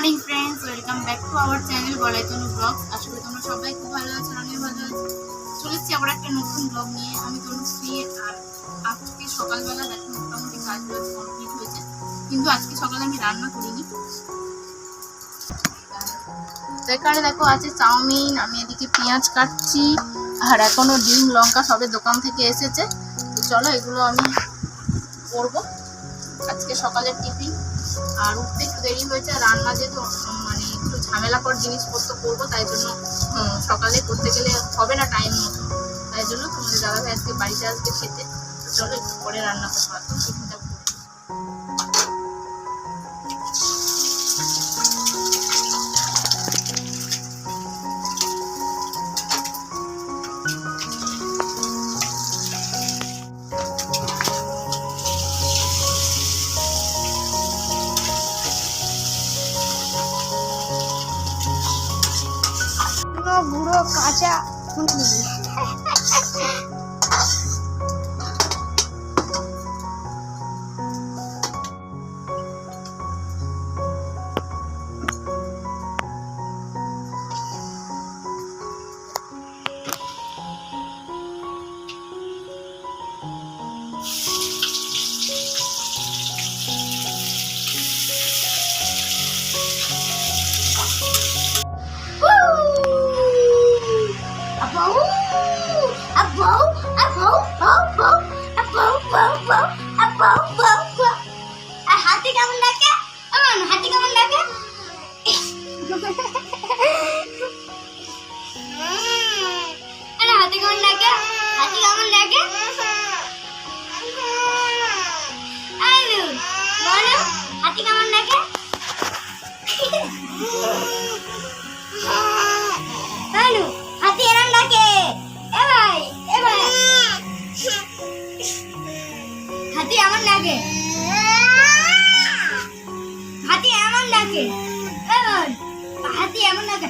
Morning friends, welcome back to our channel বলাইতনু blogs. আশা করি তোমরা সবাই খুব ভালো আছো, আমিও ভালো আছি। চলেছি আবার একটা নতুন ব্লগ নিয়ে। আমি তনুশ্রী, আর আজকে সকালবেলা দেখো মোটামুটি কাজগুলো কমপ্লিট হয়েছে, কিন্তু আজকে সকালে আমি রান্না করিনি। এখানে দেখো আছে চাউমিন, আমি এদিকে পেঁয়াজ কাটছি, আর এখনো ডিম লঙ্কা সবে দোকান থেকে এসেছে। তো চলো এগুলো আমি করবো আজকে সকালের টিফিন। আর উঠতে একটু দেরি হয়েছে, রান্না যেহেতু মানে একটু ঝামেলাকর জিনিসপত্র করবো, তাই জন্য সকালে করতে গেলে হবে না টাইম মতো। তাই জন্য তোমাদের দাদাভাই আজকে বাড়িতে আসবে খেতে। তো চলো একটু পরে রান্না করবো, এখন টিফিনটা করবো। গুঁড়ো কাঁচা হাতি কেমন লাগে? হাতি কেমন লাগে? হাতি কেমন লাগে? হাতি কেমন লাগে? বলো হাতি কেমন লাগে? হাতি এরম লাগে। হাতি এমন লাগে, হাতি এমন লাগে, হাতি এমন লাগে।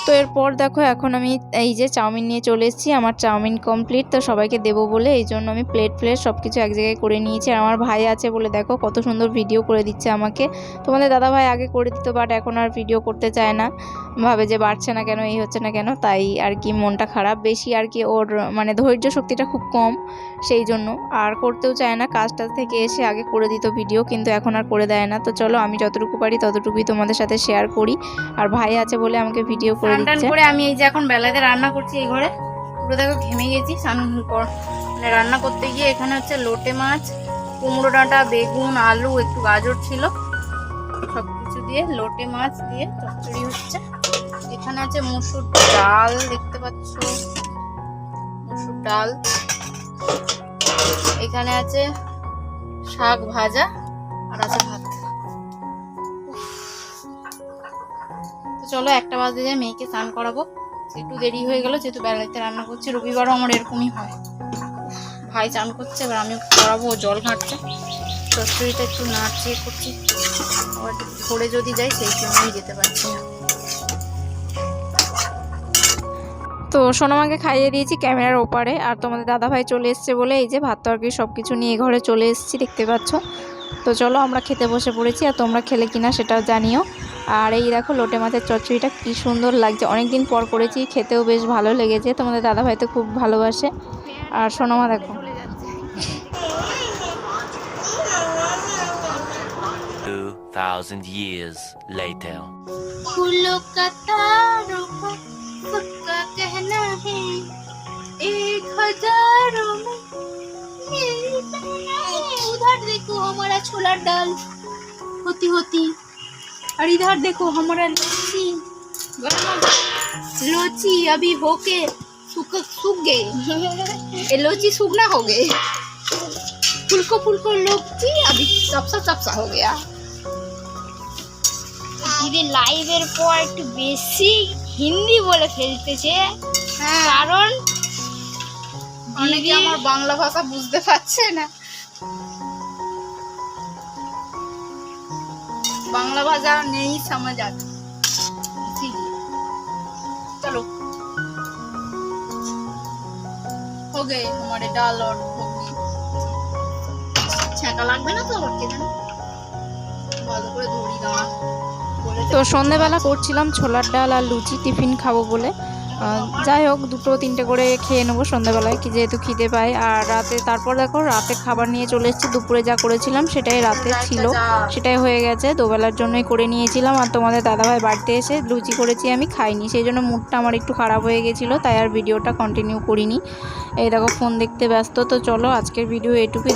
তো এরপর দেখো এখন আমি এই যে চাউমিন নিয়ে চলে এসেছি। আমার চাউমিন কমপ্লিট, তো সবাইকে দেবো বলে এই জন্য আমি প্লেট সব কিছু এক জায়গায় করে নিয়েছি। আর আমার ভাই আছে বলে দেখো কত সুন্দর ভিডিও করে দিচ্ছে আমাকে। তোমাদের দাদা ভাই আগে করে দিত, বাট এখন আর ভিডিও করতে চায় না, ভাবে যে বাড়ছে না কেন, এই হচ্ছে না কেন, তাই আর কি মনটা খারাপ বেশি আর কি। ওর মানে ধৈর্য শক্তিটা খুব কম, সেই জন্য আর করতেও চায় না। কাজটা থেকে এসে আগে করে দিত ভিডিও, কিন্তু এখন আর করে দেয় না। তো চলো আমি যতটুকু পারি ততটুকুই তোমাদের সাথে শেয়ার করি। আর ভাই আছে বলে আমাকে ভিডিও করে দিচ্ছে। করে আমি এই যে এখন বেলাতে রান্না করছি এই ঘরে। পুরো দেখো ঘেমে গেছি মানে রান্না করতে গিয়ে। এখানে হচ্ছে লোটে মাছ, কুমড়ো ডাঁটা, বেগুন, আলু, একটু গাজর ছিল, সবকিছু দিয়ে লোটে মাছ দিয়ে চচ্চড়ি হচ্ছে। এখানে আছে মসুর ডাল, দেখতে পাচ্ছ মসুর ডাল। এখানে আছে শাক ভাজা, আর আছে ভাত। তো চলো 1টা বাজে যায়, মেয়েকে স্নান করাবো। একটু দেরি হয়ে গেল যেহেতু বেলাতে রান্না করছি। রবিবারও আমার এরকমই হয়, ভাই চান করছে, এবার আমি করাবো, জল ঘাটছে। চচ্চড়িটা একটু নাড়িয়ে করছি, আবার ধরে যদি যাই সেই জন্য আমি যেতে পারছি না। তো সোনামাকে খাইয়ে দিয়েছি ক্যামেরার ওপারে, আর তোমাদের দাদাভাই চলে এসছে বলে এই যে ভাত তরকারি সব কিছু নিয়ে ঘরে চলে এসেছি, দেখতে পাচ্ছ। তো চলো আমরা খেতে বসে পড়েছি, আর তোমরা খেলে কিনা সেটাও জানিও। আর এই দেখো লোটে মাছের চচ্চড়িটা কি সুন্দর লাগছে, অনেকদিন পর করেছি, খেতেও বেশ ভালো লেগেছে। তোমাদের দাদাভাই তো খুব ভালোবাসে। আর সোনামা দেখো 2000 years later. फूलों का तारों का सबका कहना है 1000 में मेरी बहना है। उधर देखो हमारा छोला दाल होती होती, और इधर देखो हमारा लौची लौची अभी होके सूख गए। ये लौची सूखना हो गए, फुलको लौची अभी चपसा हो गया। দিদি লাইভের পর একটু বেশি হিন্দি বলে ফেলতেছে, কারণ অনেকে আমার বাংলা ভাষা বুঝতে পারছে না। बांग्ला भाषा नहीं समझ आती, इसीलिए। चलो हो गए हमारे दाल और छेका लागबे ना तो और के ভালো করে ধরি দাঁড়া বলে তো সন্ধেবেলা করছিলাম ছোলার ডাল আর লুচি টিফিন খাবো বলে। যাই হোক 2-3টে করে খেয়ে নেবো সন্ধ্যাবেলায় কি যেহেতু খিদে পাই। আর রাতে তারপর দেখো রাতে খাবার নিয়ে চলে এসেছি। দুপুরে যা করেছিলাম সেটাই রাতে ছিল, সেটাই হয়ে গেছে। দুবেলার জন্যই করে নিয়েছিলাম। আর তোমাদের দাদাভাই বাড়িতে এসে লুচি করেছি, আমি খাইনি, সেই জন্য মুডটা আমার একটু খারাপ হয়ে গেছিলো, তাই আর ভিডিওটা কন্টিনিউ করিনি। এই দেখো ফোন দেখতে ব্যস্ত। তো চলো আজকের ভিডিও এটুকুই।